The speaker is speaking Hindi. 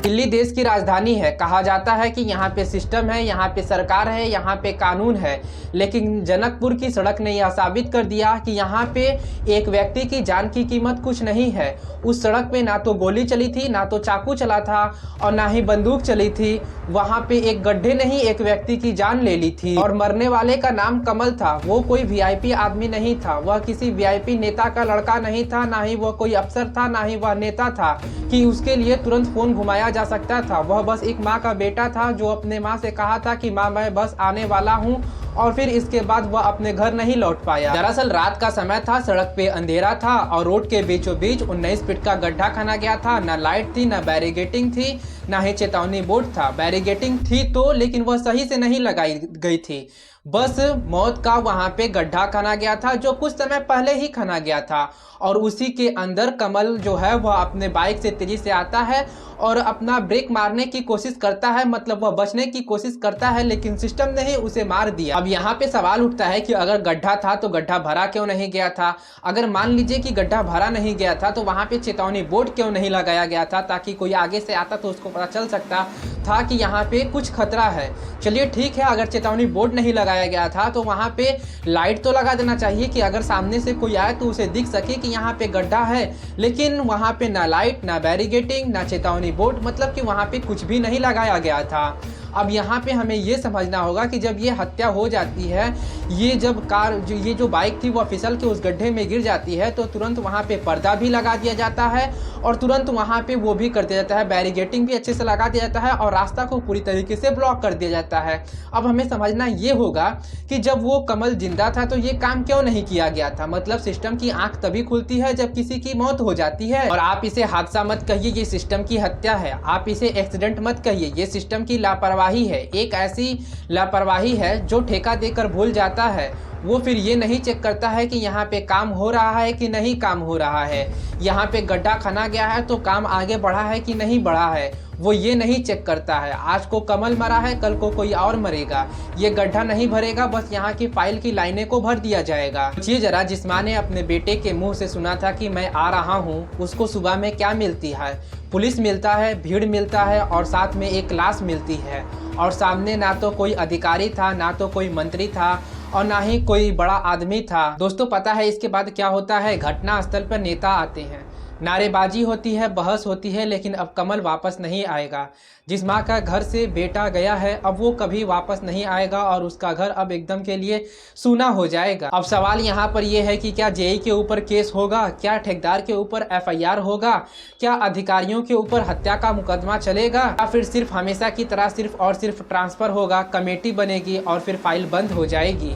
दिल्ली देश की राजधानी है। कहा जाता है कि यहाँ पे सिस्टम है, यहाँ पे सरकार है, यहाँ पे कानून है। लेकिन जनकपुर की सड़क ने यह साबित कर दिया कि यहाँ पे एक व्यक्ति की जान की कीमत कुछ नहीं है। उस सड़क पे ना तो गोली चली थी, ना तो चाकू चला था और ना ही बंदूक चली थी। वहाँ पे एक गड्ढे ने ही एक व्यक्ति की जान ले ली थी और मरने वाले का नाम कमल था। वो कोई वीआईपी आदमी नहीं था, वह किसी वीआईपी नेता का लड़का नहीं था, ना ही वह कोई अफसर था, ना ही वह नेता था कि उसके लिए तुरंत फोन घुमाया जा सकता था। वह बस एक माँ का बेटा था जो अपने माँ से कहा था कि माँ मैं बस आने वाला हूँ, और फिर इसके बाद वह अपने घर नहीं लौट पाया। दरअसल रात का समय था, सड़क पे अंधेरा था और रोड के बीचों बीच 19 फीट का गड्ढा खना गया था। ना लाइट थी, ना बैरिगेटिंग थी, ना ही चेतावनी बोर्ड था। बैरिगेटिंग थी तो, लेकिन वह सही से नहीं लगाई गई थी। बस मौत का वहां पे गड्ढा खना गया था जो कुछ समय पहले ही खना गया था, और उसी के अंदर कमल जो है वह अपने बाइक से तेजी से आता है और अपना ब्रेक मारने की कोशिश करता है, मतलब वह बचने की कोशिश करता है, लेकिन सिस्टम ने ही उसे मार दिया। अब यहाँ पे सवाल उठता है कि अगर गड्ढा था तो गड्ढा भरा क्यों नहीं गया था? अगर मान लीजिए कि गड्ढा भरा नहीं गया था तो वहां पे चेतावनी बोर्ड क्यों नहीं लगाया गया था, ताकि कोई आगे से आता तो उसको पता चल सकता था कि यहाँ पे कुछ खतरा है। चलिए ठीक है, अगर चेतावनी बोर्ड नहीं लगाया गया था तो वहां पे लाइट तो लगा देना चाहिए कि अगर सामने से कोई आए तो उसे दिख सके कि यहाँ पे गड्ढा है। लेकिन वहां पे ना लाइट, ना बैरिगेटिंग, ना चेतावनी बोर्ड, मतलब कि वहां पे कुछ भी नहीं लगाया गया था। अब यहाँ पे हमें ये समझना होगा कि जब ये हत्या हो जाती है, ये जब कार ये जो बाइक थी वो फिसल के उस गड्ढे में गिर जाती है, तो तुरंत वहाँ पे पर्दा भी लगा दिया जाता है और तुरंत वहाँ पे वो भी कर दिया जाता है, बैरिगेटिंग भी अच्छे से लगा दिया जाता है और रास्ता को पूरी तरीके से ब्लॉक कर दिया जाता है। अब हमें समझना ये होगा कि जब वो कमल जिंदा था तो ये काम क्यों नहीं किया गया था। मतलब सिस्टम की आंख तभी खुलती है जब किसी की मौत हो जाती है। और आप इसे हादसा मत कहिए, ये सिस्टम की हत्या है। आप इसे एक्सीडेंट मत कहिए, ये सिस्टम की लापरवाही है। एक ऐसी लापरवाही है जो ठेका देकर भूल जाता है। वो फिर ये नहीं चेक करता है कि यहाँ पे काम हो रहा है कि नहीं काम हो रहा है, यहाँ पे गड्ढा खना गया है तो काम आगे बढ़ा है कि नहीं बढ़ा है, वो ये नहीं चेक करता है। आज को कमल मरा है, कल को कोई और मरेगा, ये गड्ढा नहीं भरेगा, बस यहाँ की फाइल की लाइनें को भर दिया जाएगा। ये जरा, जिस माँ ने अपने बेटे के मुंह से सुना था कि मैं आ रहा हूँ, उसको सुबह में क्या मिलती है? पुलिस मिलता है, भीड़ मिलता है और साथ में एक लाश मिलती है, और सामने ना तो कोई अधिकारी था, ना तो कोई मंत्री था और ना ही कोई बड़ा आदमी था। दोस्तों पता है इसके बाद क्या होता है? घटना स्थल पर नेता आते हैं, नारेबाजी होती है, बहस होती है, लेकिन अब कमल वापस नहीं आएगा। जिस माँ का घर से बेटा गया है अब वो कभी वापस नहीं आएगा और उसका घर अब एकदम के लिए सूना हो जाएगा। अब सवाल यहाँ पर यह है कि क्या जेई के ऊपर केस होगा, क्या ठेकेदार के ऊपर एफआईआर होगा, क्या अधिकारियों के ऊपर हत्या का मुकदमा चलेगा, या फिर सिर्फ हमेशा की तरह सिर्फ और सिर्फ ट्रांसफर होगा, कमेटी बनेगी और फिर फाइल बंद हो जाएगी।